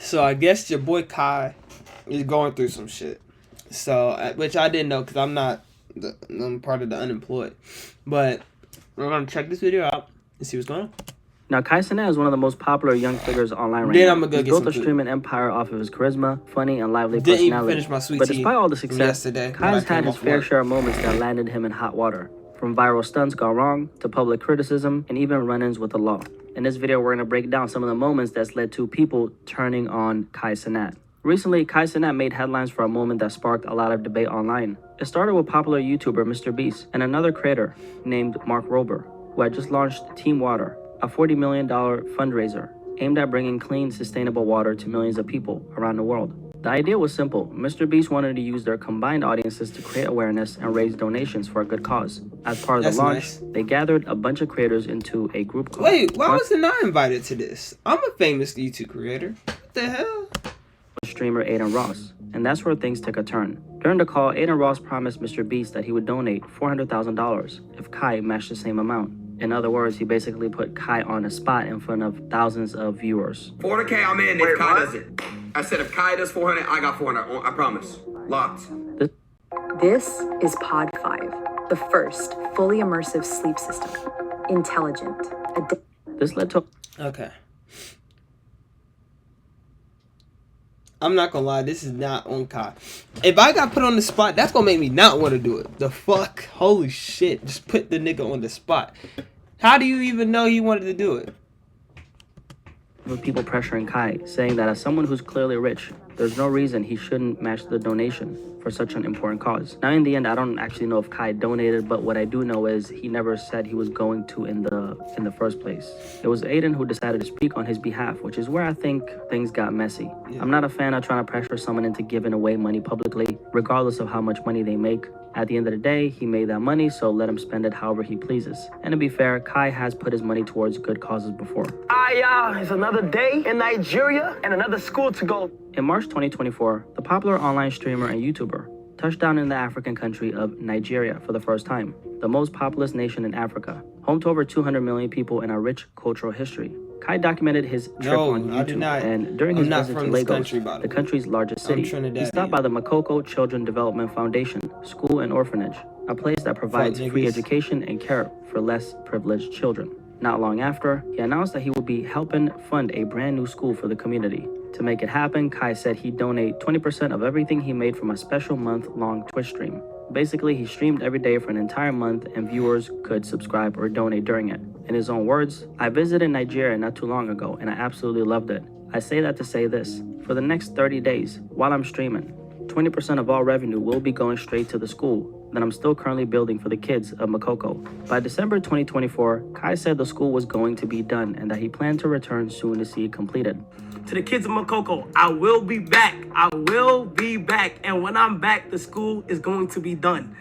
So I guess your boy Kai is going through some shit. So, which I didn't know because I'm part of the unemployed. But we're gonna check this video out and see what's going on. Now, Cenat is one of the most popular young figures online right Then now. I'm gonna go He's get built some a food. streaming empire off of his charisma, funny, and lively Didn't even personality. finish my sweet But tea despite all the from success, yesterday when I Kai's came had his off fair work. share of moments that landed him in hot water. From viral stunts gone wrong, to public criticism, and even run-ins with the law. In this video, we're going to break down some of the moments that's led to people turning on Cenat. Recently, Cenat made headlines for a moment that sparked a lot of debate online. It started with popular YouTuber Mr. Beast and another creator named Mark Rober, who had just launched Team Water, a $40 million fundraiser aimed at bringing clean, sustainable water to millions of people around the world. The idea was simple. Mr. Beast wanted to use their combined audiences to create awareness and raise donations for a good cause. As part of the launch, they gathered a bunch of creators into a group called... Wait, why wasn't I invited to this? I'm a famous YouTube creator. What the hell? Streamer Aiden Ross, and that's where things took a turn. During the call, Aiden Ross promised Mr. Beast that he would donate $400,000 if Kai matched the same amount. In other words, he basically put Kai on a spot in front of thousands of viewers. 400K, I'm in if Kai does it. I said if Kai does 400, I got 400. I promise. Locked. This is Pod 5, the first fully immersive sleep system. Intelligent. This led to... Okay. I'm not gonna lie, this is not on Kai. If I got put on the spot, that's gonna make me not want to do it. The fuck? Holy shit. Just put the nigga on the spot. How do you even know he wanted to do it? With people pressuring Kai, saying that as someone who's clearly rich, there's no reason he shouldn't match the donation for such an important cause. Now, in the end, I don't actually know if Kai donated, but what I do know is he never said he was going to in the first place. It was Aiden who decided to speak on his behalf, which is where I think things got messy. Yeah. I'm not a fan of trying to pressure someone into giving away money publicly, regardless of how much money they make. At the end of the day, he made that money, so let him spend it however he pleases. And to be fair, Kai has put his money towards good causes before. It's another day in Nigeria and another school to go. In March 2024, the popular online streamer and YouTuber touched down in the African country of Nigeria for the first time, the most populous nation in Africa, home to over 200 million people and a rich cultural history. Kai documented his trip on YouTube, and during his visit to Lagos, the country's largest city, he stopped by the Makoko Children Development Foundation School and Orphanage, a place that provides free education and care for less privileged children. Not long after, he announced that he would be helping fund a brand new school for the community. To make it happen, Kai said he'd donate 20% of everything he made from a special month-long Twitch stream. Basically, he streamed every day for an entire month and viewers could subscribe or donate during it. In his own words, "I visited Nigeria not too long ago and I absolutely loved it. I say that to say this. For the next 30 days, while I'm streaming, 20% of all revenue will be going straight to the school that I'm still currently building for the kids of Makoko." By December 2024, Kai said the school was going to be done and that he planned to return soon to see it completed. To the kids of Makoko, I will be back. I will be back. And when I'm back, the school is going to be done.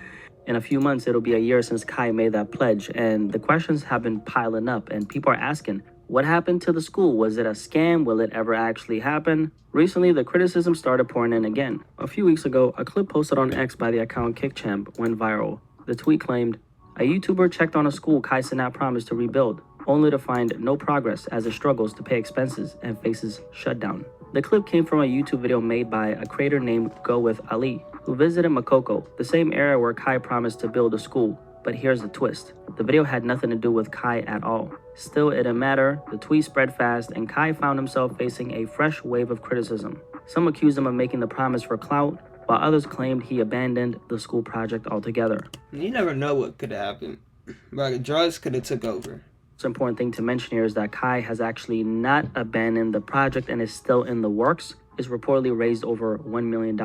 In a few months, it'll be a year since Kai made that pledge, and the questions have been piling up, and people are asking, what happened to the school? Was it a scam? Will it ever actually happen? Recently, the criticism started pouring in again. A few weeks ago, a clip posted on X by the account KickChamp went viral. The tweet claimed, "A YouTuber checked on a school Cenat promised to rebuild, only to find no progress as it struggles to pay expenses and faces shutdown." The clip came from a YouTube video made by a creator named Go With Ali, who visited Makoko, the same area where Kai promised to build a school. But here's the twist. The video had nothing to do with Kai at all. Still, it didn't matter. The tweet spread fast, and Kai found himself facing a fresh wave of criticism. Some accused him of making the promise for clout, while others claimed he abandoned the school project altogether. You never know what could have happened. Like, drugs could have took over. The important thing to mention here is that Kai has actually not abandoned the project and is still in the works. It's reportedly raised over $1 million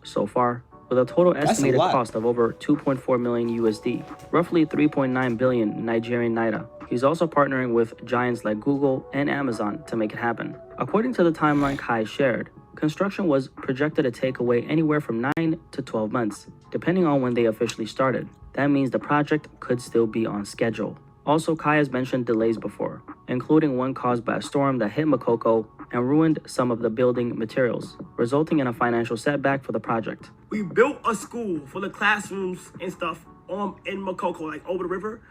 so far, with a total estimated cost of over 2.4 million USD, roughly 3.9 billion Nigerian naira. He's also partnering with giants like Google and Amazon to make it happen. According to the timeline Kai shared, construction was projected to take away anywhere from 9 to 12 months, depending on when they officially started. That means the project could still be on schedule. Also, Kai has mentioned delays before, including one caused by a storm that hit Makoko and ruined some of the building materials, resulting in a financial setback for the project. We built a school for the classrooms and stuff in Makoko, like over the river,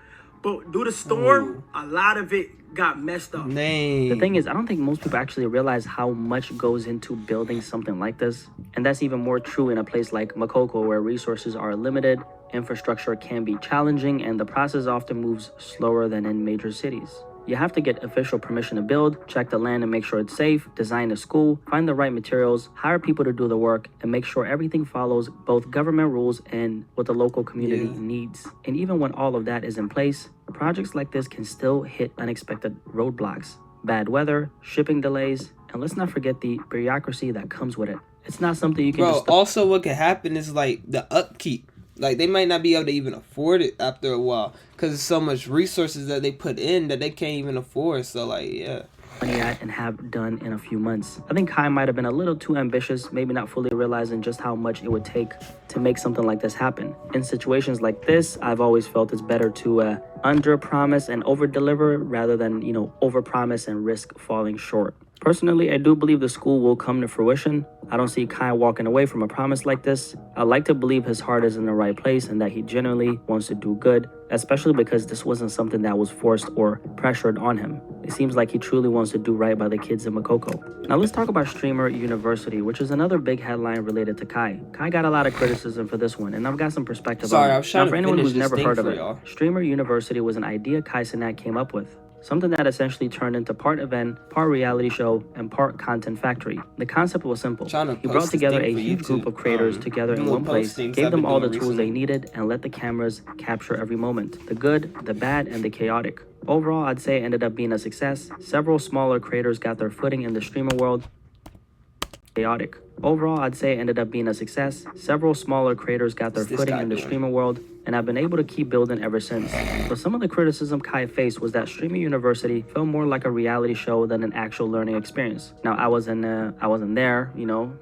But due to storm, a lot of it got messed up. Dang. The thing is, I don't think most people actually realize how much goes into building something like this. And that's even more true in a place like Makoko, where resources are limited, infrastructure can be challenging, and the process often moves slower than in major cities. You have to get official permission to build, check the land and make sure it's safe, design a school, find the right materials, hire people to do the work, and make sure everything follows both government rules and what the local community needs. And even when all of that is in place, projects like this can still hit unexpected roadblocks, bad weather, shipping delays, and let's not forget the bureaucracy that comes with it. It's not something you can Bro, just... also what could happen is like the upkeep. Like they might not be able to even afford it after a while because there's so much resources that they put in that they can't even afford. So like, yeah. Money at and have done in a few months. I think Kai might have been a little too ambitious, maybe not fully realizing just how much it would take to make something like this happen. In situations like this, I've always felt it's better to under-promise and over-deliver rather than, over-promise and risk falling short. Personally, I do believe the school will come to fruition. I don't see Kai walking away from a promise like this. I like to believe his heart is in the right place and that he genuinely wants to do good, especially because this wasn't something that was forced or pressured on him. It seems like he truly wants to do right by the kids in Makoko. Now let's talk about Streamer University, which is another big headline related to Kai. Kai got a lot of criticism for this one, and I've got some perspective on it. I was trying now, for to anyone finish who's this never thing heard of for it, y'all. Streamer University was an idea Kai Cenat came up with. Something that essentially turned into part event, part reality show, and part content factory. The concept was simple. He brought together a huge group of creators together in one place, gave them all the tools they needed, and let the cameras capture every moment. The good, the bad, and the chaotic. Overall, I'd say it ended up being a success. Several smaller creators got their footing in the streamer world. Chaotic. Overall, I'd say it ended up being a success. Several smaller creators got their footing in the streamer world, and I've been able to keep building ever since. But some of the criticism Kai faced was that Streamer University felt more like a reality show than an actual learning experience. Now, I wasn't there,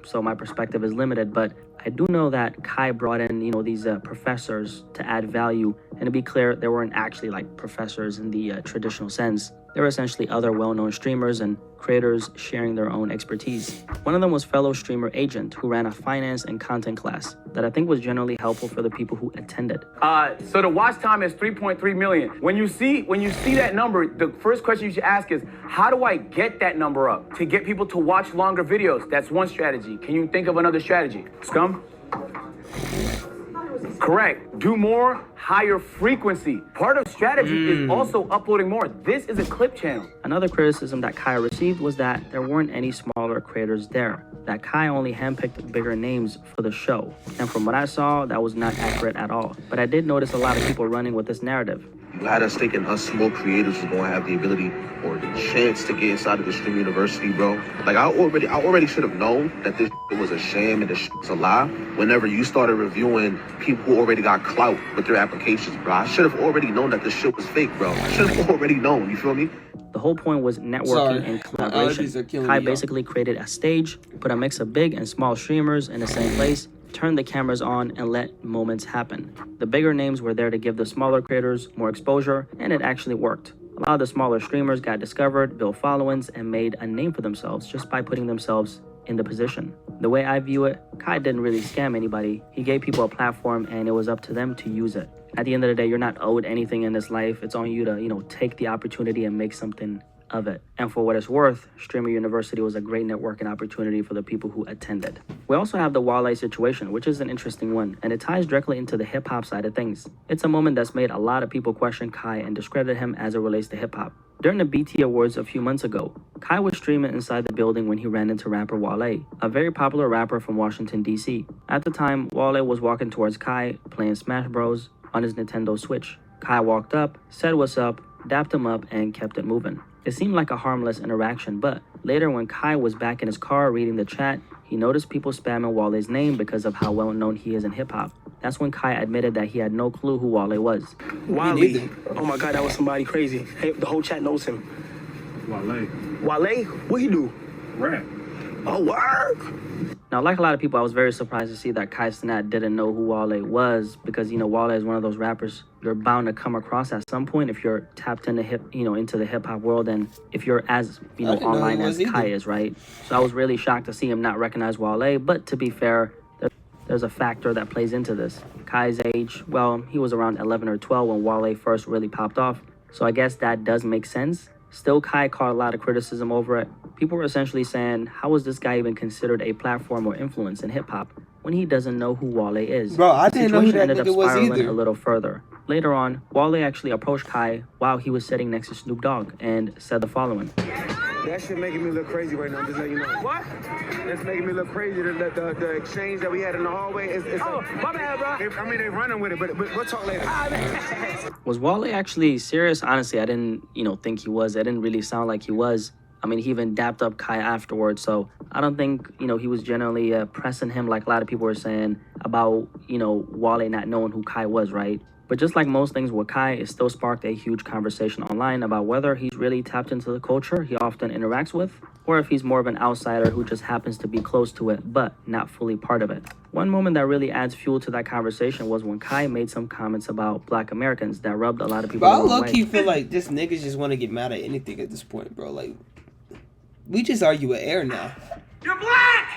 so my perspective is limited, but I do know that Kai brought in, these professors to add value. And to be clear, they weren't actually like professors in the traditional sense. They were essentially other well-known streamers and creators sharing their own expertise. One of them was fellow streamer Agent, who ran a finance and content class that I think was generally helpful for the people who attended. So the watch time is 3.3 million. When you see that number, the first question you should ask is, how do I get that number up to get people to watch longer videos? That's one strategy. Can you think of another strategy? Scum? Correct. Do more, higher frequency. Part of strategy is also uploading more. This is a clip channel. Another criticism that Kai received was that there weren't any smaller creators there, that Kai only handpicked bigger names for the show. And from what I saw, that was not accurate at all. But I did notice a lot of people running with this narrative. You had us thinking us small creators was going to have the ability or the chance to get inside of the Stream University, bro. Like, I already should have known that this was a sham and this was a lie whenever you started reviewing people who already got clout with their applications, bro. I should have already known that this shit was fake, bro. I should have already known, you feel me? The whole point was networking and collaboration. Kai basically created a stage, put a mix of big and small streamers in the same place, turn the cameras on, and let moments happen. The bigger names were there to give the smaller creators more exposure, and it actually worked. A lot of the smaller streamers got discovered, built followings, and made a name for themselves just by putting themselves in the position. The way I view it, Kai didn't really scam anybody. He gave people a platform, and it was up to them to use it. At the end of the day, you're not owed anything in this life. It's on you to, take the opportunity and make something of it. And for what it's worth, Streamer University was a great networking opportunity for the people who attended. We also have the Wale situation, which is an interesting one, and it ties directly into the hip-hop side of things. It's a moment that's made a lot of people question Kai and discredit him as it relates to hip-hop. During the BT Awards a few months ago, Kai was streaming inside the building when he ran into rapper Wale, a very popular rapper from Washington, D.C. At the time, Wale was walking towards Kai, playing Smash Bros. On his Nintendo Switch. Kai walked up, said what's up, dapped him up, and kept it moving. It seemed like a harmless interaction, but later when Kai was back in his car reading the chat, he noticed people spamming Wale's name because of how well known he is in hip-hop. That's when Kai admitted that he had no clue who Wale was. Wale. Oh my God, that was somebody crazy. Hey, the whole chat knows him. Wale? What he do? Rap. Oh, work. Now, like a lot of people, I was very surprised to see that Kai Cenat didn't know who Wale was because, Wale is one of those rappers you're bound to come across at some point if you're tapped into into the hip-hop world and if you're as, online as Kai is, right? So I was really shocked to see him not recognize Wale, but to be fair, there's a factor that plays into this. Kai's age, well, he was around 11 or 12 when Wale first really popped off, so I guess that does make sense. Still, Kai caught a lot of criticism over it. People were essentially saying, how is this guy even considered a platform or influence in hip-hop when he doesn't know who Wale is? Bro, I didn't know who that ended up nigga was spiraling either. a little further. Later on, Wale actually approached Kai while he was sitting next to Snoop Dogg and said the following. That shit making me look crazy right now, just let you know. What? That's making me look crazy. The exchange that we had in the hallway is My bad, bro. I mean, they running with it, but we'll talk later. Was Wale actually serious? Honestly, I didn't, think he was. It didn't really sound like he was. I mean, he even dapped up Kai afterwards, so I don't think, he was generally pressing him like a lot of people were saying about, Wale not knowing who Kai was, right? But just like most things with Kai, it still sparked a huge conversation online about whether he's really tapped into the culture he often interacts with, or if he's more of an outsider who just happens to be close to it, but not fully part of it. One moment that really adds fuel to that conversation was when Kai made some comments about Black Americans that rubbed a lot of people Bro, I the wrong low-key way. feel like this niggas just want to get mad at anything at this point, bro. Like, we just argue with air now. You're black!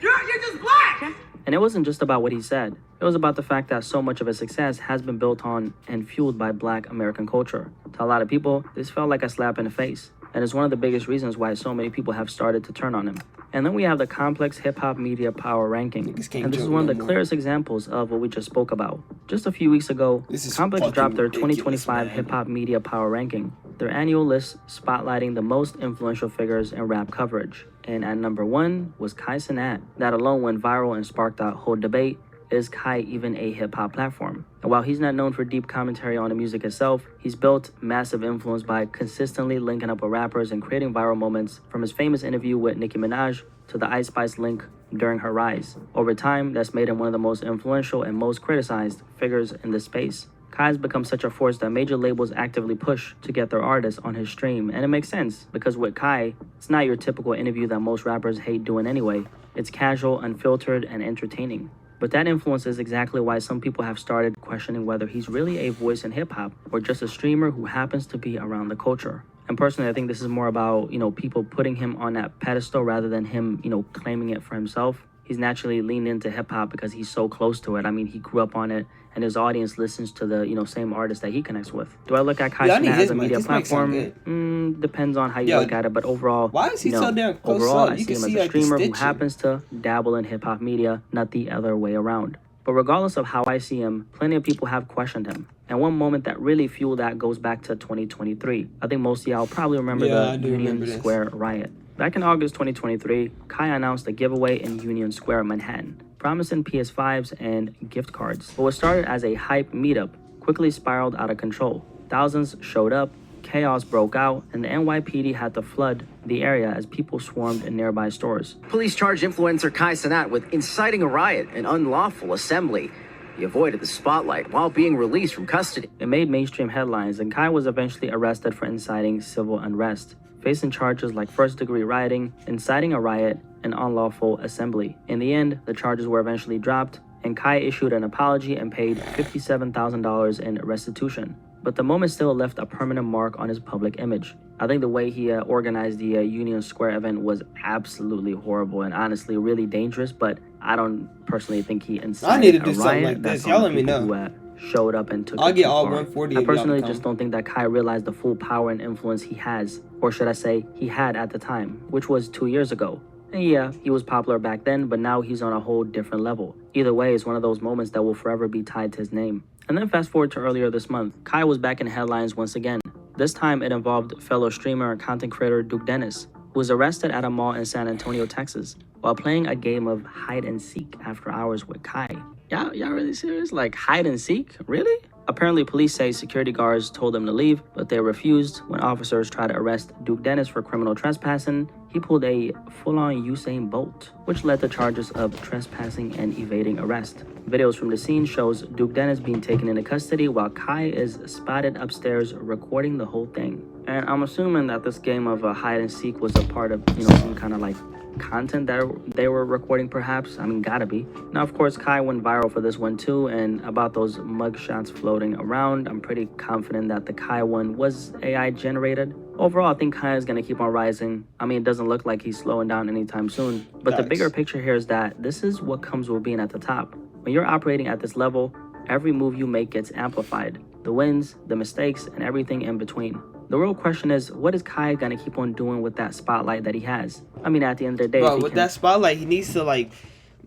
You're just black! And it wasn't just about what he said. It was about the fact that so much of his success has been built on and fueled by Black American culture. To a lot of people, this felt like a slap in the face, and it's one of the biggest reasons why so many people have started to turn on him. And then we have the complex hip-hop media power ranking, and this is one of the clearest examples of what we just spoke about. Just a few weeks ago, Complex dropped their 2025 hip-hop media power ranking, their annual list spotlighting the most influential figures in rap coverage. And at number 1 was Kai Cenat. That alone went viral and sparked a whole debate. Is Kai even a hip-hop platform? And while he's not known for deep commentary on the music itself, he's built massive influence by consistently linking up with rappers and creating viral moments, from his famous interview with Nicki Minaj to the Ice Spice link during her rise. Over time, that's made him one of the most influential and most criticized figures in this space. Kai's become such a force that major labels actively push to get their artists on his stream, and it makes sense, because with Kai, it's not your typical interview that most rappers hate doing anyway. It's casual, unfiltered, and entertaining. But that influence is exactly why some people have started questioning whether he's really a voice in hip-hop or just a streamer who happens to be around the culture. And personally, I think this is more about, people putting him on that pedestal rather than him, claiming it for himself. He's naturally leaned into hip-hop because he's so close to it. I mean, he grew up on it, and his audience listens to the, same artists that he connects with. Do I look at Kai Cenat as a media platform? Depends on how you look at it, but overall, why is he so damn close overall, up? I see him as a streamer who happens to dabble in hip-hop media, not the other way around. But regardless of how I see him, plenty of people have questioned him. And one moment that really fueled that goes back to 2023. I think most of y'all probably remember the Union Square riot. Back in August 2023, Kai announced a giveaway in Union Square, Manhattan, promising PS5s and gift cards. But what started as a hype meetup quickly spiraled out of control. Thousands showed up, chaos broke out, and the NYPD had to flood the area as people swarmed in nearby stores. Police charged influencer Kai Cenat with inciting a riot and unlawful assembly. He avoided the spotlight while being released from custody. It made mainstream headlines, and Kai was eventually arrested for inciting civil unrest, facing charges like first-degree rioting, inciting a riot, and unlawful assembly. In the end, the charges were eventually dropped, and Kai issued an apology and paid $57,000 in restitution. But the moment still left a permanent mark on his public image. I think the way he organized the Union Square event was absolutely horrible and honestly really dangerous, but I don't personally think he incited I need to do a something riot. like That's this. Y'all on let me people know. Who, showed up and took I'll it get too all far. 140 I of y'all personally to just come. don't think that Kai realized the full power and influence he has, or should I say, he had at the time, which was 2 years ago. And yeah, he was popular back then, but now he's on a whole different level. Either way, it's one of those moments that will forever be tied to his name. And then fast forward to earlier this month, Kai was back in headlines once again. This time it involved fellow streamer and content creator Duke Dennis, who was arrested at a mall in San Antonio, Texas, while playing a game of hide and seek after hours with Kai. Y'all really serious? Like hide and seek? Really? Apparently, police say security guards told them to leave, but they refused. When officers tried to arrest Duke Dennis for criminal trespassing, he pulled a full-on Usain Bolt, which led to charges of trespassing and evading arrest. Videos from the scene shows Duke Dennis being taken into custody while Kai is spotted upstairs recording the whole thing. And I'm assuming that this game of hide and seek was a part of, some kind of like content that they were recording, perhaps. I mean, gotta be. Now, of course, Kai went viral for this one too, and about those mugshots floating around, I'm pretty confident that the Kai one was AI generated. Overall, I think Kai is going to keep on rising. I mean, it doesn't look like he's slowing down anytime soon. But the bigger picture here is that this is what comes with being at the top. When you're operating at this level, every move you make gets amplified. The wins, the mistakes, and everything in between. The real question is, what is Kai going to keep on doing with that spotlight that he has? I mean, at the end of the day... Bro, with that spotlight, he needs to, like,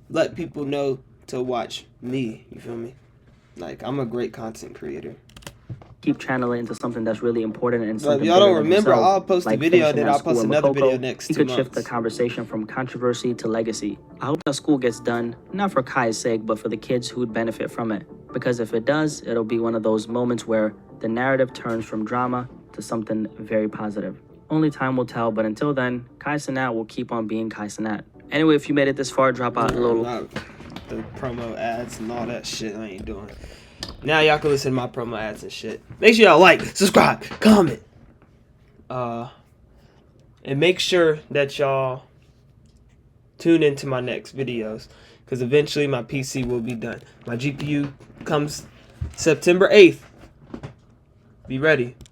let people know to watch me. You feel me? Like, I'm a great content creator. Keep channeling into something that's really important and But something if y'all don't bigger than remember, himself, I'll post a like video, finishing then that I'll school post in another Makoko. video next He 2 could months. shift the conversation from controversy to legacy. I hope that school gets done, not for Kai's sake, but for the kids who'd benefit from it. Because if it does, it'll be one of those moments where the narrative turns from drama to something very positive. Only time will tell, but until then, Kai Cenat will keep on being Kai Cenat. Anyway, if you made it this far, drop out a little... The promo ads and all that shit I ain't doing. Now y'all can listen to my promo ads and shit. Make sure y'all like, subscribe, comment. And make sure that y'all tune into my next videos. Because eventually my PC will be done. My GPU comes September 8th. Be ready.